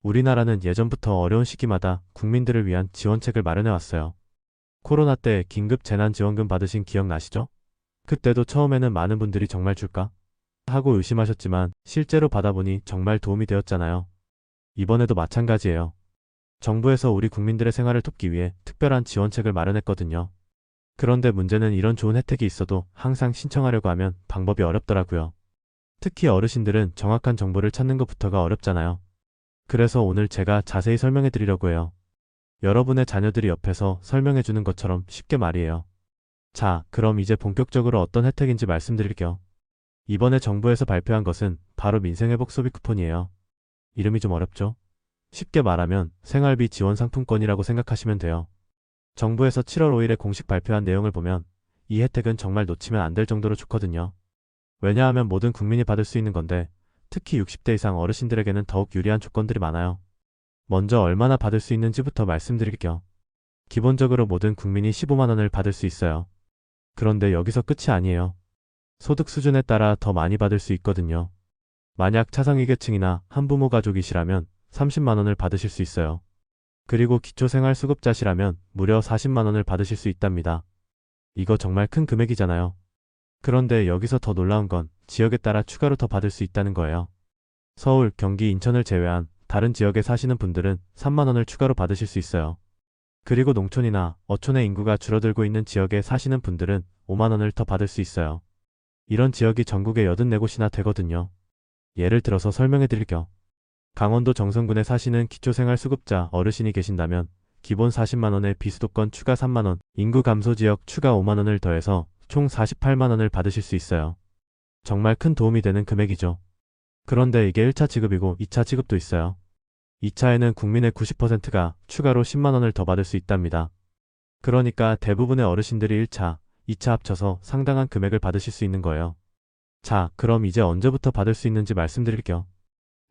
우리나라는 예전부터 어려운 시기마다 국민들을 위한 지원책을 마련해 왔어요. 코로나 때 긴급 재난지원금 받으신 기억 나시죠? 그때도 처음에는 많은 분들이 정말 줄까? 하고 의심하셨지만 실제로 받아보니 정말 도움이 되었잖아요. 이번에도 마찬가지예요. 정부에서 우리 국민들의 생활을 돕기 위해 특별한 지원책을 마련했거든요. 그런데 문제는 이런 좋은 혜택이 있어도 항상 신청하려고 하면 방법이 어렵더라고요. 특히 어르신들은 정확한 정보를 찾는 것부터가 어렵잖아요. 그래서 오늘 제가 자세히 설명해 드리려고 해요. 여러분의 자녀들이 옆에서 설명해 주는 것처럼 쉽게 말이에요. 자, 그럼 이제 본격적으로 어떤 혜택인지 말씀드릴게요. 이번에 정부에서 발표한 것은 바로 민생회복 소비 쿠폰이에요. 이름이 좀 어렵죠? 쉽게 말하면 생활비 지원 상품권이라고 생각하시면 돼요. 정부에서 7월 5일에 공식 발표한 내용을 보면 이 혜택은 정말 놓치면 안 될 정도로 좋거든요. 왜냐하면 모든 국민이 받을 수 있는 건데 특히 60대 이상 어르신들에게는 더욱 유리한 조건들이 많아요. 먼저 얼마나 받을 수 있는지부터 말씀드릴게요. 기본적으로 모든 국민이 15만 원을 받을 수 있어요. 그런데 여기서 끝이 아니에요. 소득 수준에 따라 더 많이 받을 수 있거든요. 만약 차상위계층이나 한부모 가족이시라면 30만 원을 받으실 수 있어요. 그리고 기초생활수급자시라면 무려 40만 원을 받으실 수 있답니다. 이거 정말 큰 금액이잖아요. 그런데 여기서 더 놀라운 건 지역에 따라 추가로 더 받을 수 있다는 거예요. 서울, 경기, 인천을 제외한 다른 지역에 사시는 분들은 3만 원을 추가로 받으실 수 있어요. 그리고 농촌이나 어촌의 인구가 줄어들고 있는 지역에 사시는 분들은 5만 원을 더 받을 수 있어요. 이런 지역이 전국에 84곳이나 되거든요. 예를 들어서 설명해 드릴게요. 강원도 정선군에 사시는 기초생활수급자 어르신이 계신다면 기본 40만 원에 비수도권 추가 3만 원, 인구 감소 지역 추가 5만 원을 더해서 총 48만 원을 받으실 수 있어요. 정말 큰 도움이 되는 금액이죠. 그런데 이게 1차 지급이고 2차 지급도 있어요. 2차에는 국민의 90%가 추가로 10만 원을 더 받을 수 있답니다. 그러니까 대부분의 어르신들이 1차, 2차 합쳐서 상당한 금액을 받으실 수 있는 거예요. 자, 그럼 이제 언제부터 받을 수 있는지 말씀드릴게요.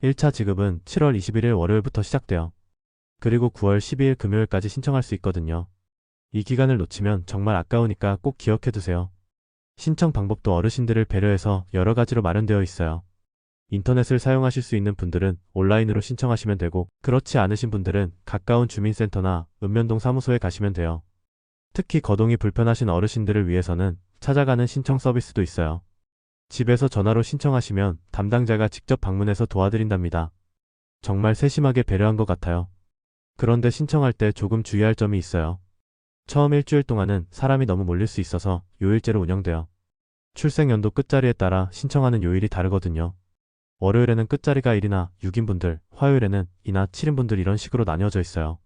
1차 지급은 7월 21일 월요일부터 시작돼요. 그리고 9월 12일 금요일까지 신청할 수 있거든요. 이 기간을 놓치면 정말 아까우니까 꼭 기억해두세요. 신청 방법도 어르신들을 배려해서 여러 가지로 마련되어 있어요. 인터넷을 사용하실 수 있는 분들은 온라인으로 신청하시면 되고 그렇지 않으신 분들은 가까운 주민센터나 읍면동 사무소에 가시면 돼요. 특히 거동이 불편하신 어르신들을 위해서는 찾아가는 신청 서비스도 있어요. 집에서 전화로 신청하시면 담당자가 직접 방문해서 도와드린답니다. 정말 세심하게 배려한 것 같아요. 그런데 신청할 때 조금 주의할 점이 있어요. 처음 일주일 동안은 사람이 너무 몰릴 수 있어서 요일제로 운영돼요. 출생연도 끝자리에 따라 신청하는 요일이 다르거든요. 월요일에는 끝자리가 1이나 6인분들, 화요일에는 2나 7인분들 이런 식으로 나뉘어져 있어요.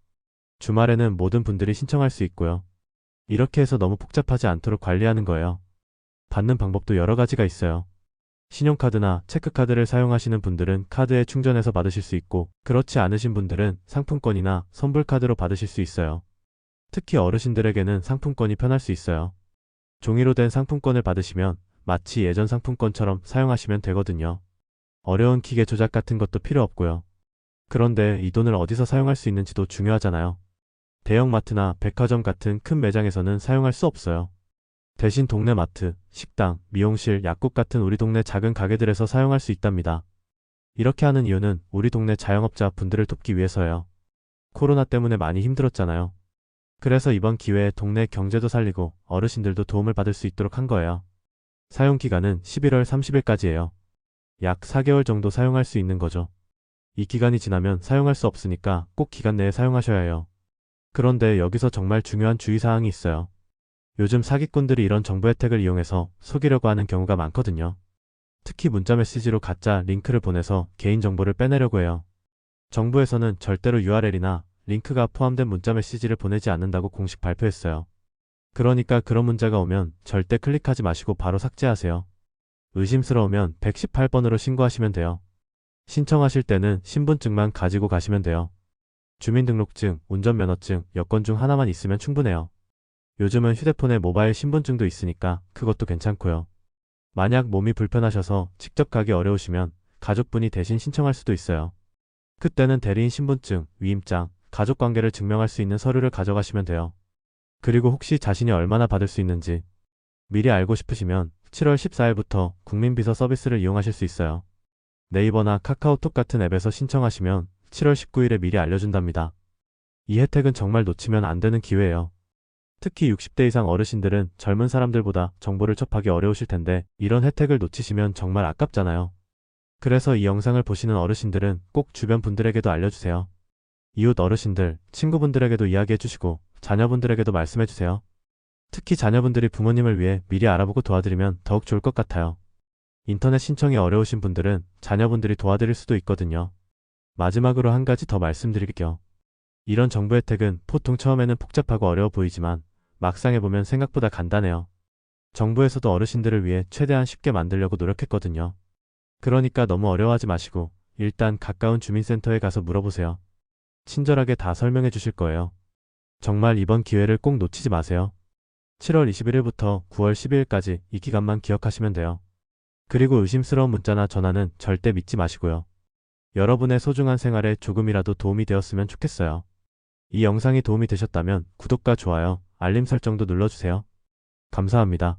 주말에는 모든 분들이 신청할 수 있고요. 이렇게 해서 너무 복잡하지 않도록 관리하는 거예요. 받는 방법도 여러 가지가 있어요. 신용카드나 체크카드를 사용하시는 분들은 카드에 충전해서 받으실 수 있고 그렇지 않으신 분들은 상품권이나 선불카드로 받으실 수 있어요. 특히 어르신들에게는 상품권이 편할 수 있어요. 종이로 된 상품권을 받으시면 마치 예전 상품권처럼 사용하시면 되거든요. 어려운 기계 조작 같은 것도 필요 없고요. 그런데 이 돈을 어디서 사용할 수 있는지도 중요하잖아요. 대형마트나 백화점 같은 큰 매장에서는 사용할 수 없어요. 대신 동네 마트, 식당, 미용실, 약국 같은 우리 동네 작은 가게들에서 사용할 수 있답니다. 이렇게 하는 이유는 우리 동네 자영업자 분들을 돕기 위해서예요. 코로나 때문에 많이 힘들었잖아요. 그래서 이번 기회에 동네 경제도 살리고 어르신들도 도움을 받을 수 있도록 한 거예요. 사용 기간은 11월 30일까지예요. 약 4개월 정도 사용할 수 있는 거죠. 이 기간이 지나면 사용할 수 없으니까 꼭 기간 내에 사용하셔야 해요. 그런데 여기서 정말 중요한 주의사항이 있어요. 요즘 사기꾼들이 이런 정부 혜택을 이용해서 속이려고 하는 경우가 많거든요. 특히 문자 메시지로 가짜 링크를 보내서 개인정보를 빼내려고 해요. 정부에서는 절대로 URL이나 링크가 포함된 문자 메시지를 보내지 않는다고 공식 발표했어요. 그러니까 그런 문자가 오면 절대 클릭하지 마시고 바로 삭제하세요. 의심스러우면 118번으로 신고하시면 돼요. 신청하실 때는 신분증만 가지고 가시면 돼요. 주민등록증, 운전면허증, 여권 중 하나만 있으면 충분해요. 요즘은 휴대폰에 모바일 신분증도 있으니까 그것도 괜찮고요. 만약 몸이 불편하셔서 직접 가기 어려우시면 가족분이 대신 신청할 수도 있어요. 그때는 대리인 신분증, 위임장, 가족관계를 증명할 수 있는 서류를 가져가시면 돼요. 그리고 혹시 자신이 얼마나 받을 수 있는지 미리 알고 싶으시면 7월 14일부터 국민비서 서비스를 이용하실 수 있어요. 네이버나 카카오톡 같은 앱에서 신청하시면 7월 19일에 미리 알려준답니다. 이 혜택은 정말 놓치면 안 되는 기회예요. 특히 60대 이상 어르신들은 젊은 사람들보다 정보를 접하기 어려우실 텐데 이런 혜택을 놓치시면 정말 아깝잖아요. 그래서 이 영상을 보시는 어르신들은 꼭 주변 분들에게도 알려주세요. 이웃 어르신들, 친구분들에게도 이야기해주시고 자녀분들에게도 말씀해주세요. 특히 자녀분들이 부모님을 위해 미리 알아보고 도와드리면 더욱 좋을 것 같아요. 인터넷 신청이 어려우신 분들은 자녀분들이 도와드릴 수도 있거든요. 마지막으로 한 가지 더 말씀드릴게요. 이런 정부 혜택은 보통 처음에는 복잡하고 어려워 보이지만 막상 해보면 생각보다 간단해요. 정부에서도 어르신들을 위해 최대한 쉽게 만들려고 노력했거든요. 그러니까 너무 어려워하지 마시고 일단 가까운 주민센터에 가서 물어보세요. 친절하게 다 설명해 주실 거예요. 정말 이번 기회를 꼭 놓치지 마세요. 7월 21일부터 9월 12일까지 이 기간만 기억하시면 돼요. 그리고 의심스러운 문자나 전화는 절대 믿지 마시고요. 여러분의 소중한 생활에 조금이라도 도움이 되었으면 좋겠어요. 이 영상이 도움이 되셨다면 구독과 좋아요, 알림 설정도 눌러주세요. 감사합니다.